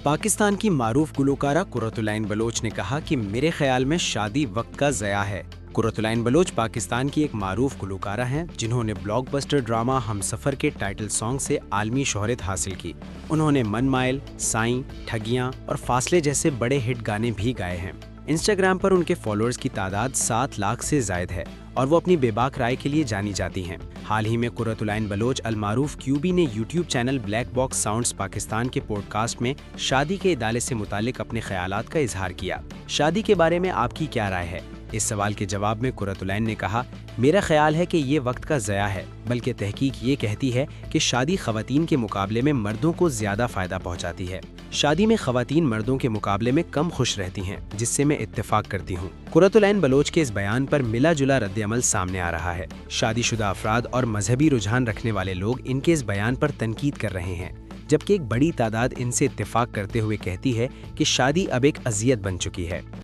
पाकिस्तान की मारूफ गुलकारा कुर्रतुलैन बलोच ने कहा कि मेरे ख्याल में शादी वक्त का ज़या है। कुर्रतुलैन बलोच पाकिस्तान की एक मारूफ गुलकारा हैं जिन्होंने ब्लॉकबस्टर ड्रामा हमसफर के टाइटल सॉन्ग से आलमी शोहरत हासिल की। उन्होंने मन माइल, साईं, ठगियां और फासले जैसे बड़े हिट गाने भी गाए हैं। इंस्टाग्राम पर उनके फॉलोअर्स की तादाद 7 लाख से ज़ायद है और वो अपनी बेबाक राय के लिए जानी जाती हैं। हाल ही में कुर्रतुलैन बलोच अलमारूफ क्यूबी ने YouTube channel black box sounds Pakistan के पॉडकास्ट में शादी के इदाले से मुतालिक अपने ख्यालात का इजहार किया। शादी के बारे में आपकी क्या राय है? इस सवाल के जवाब में कुर्रतुलैन ने कहा, मेरा ख्याल है कि ये वक्त का ज़या है, बल्कि तहकीक ये कहती है कि शादी ख़वातीन के मुकाबले में मर्दों को ज़्यादा फ़ायदा पहुंचाती है। शादी में ख़वातीन मर्दों के मुकाबले में कम खुश रहती हैं, जिससे मैं इत्तेफाक करती हूँ। कुर्रतुलैन बलोच के इस बयान पर मिला जुला रद्द-ए-अमल सामने आ रहा है। शादीशुदा अफराद और मजहबी रुझान रखने वाले लोग इनके इस बयान पर तनकीद कर रहे हैं, जबकि एक बड़ी तादाद इनसे इत्तेफाक करते हुए कहती है कि शादी अब एक अज़ियत बन चुकी है।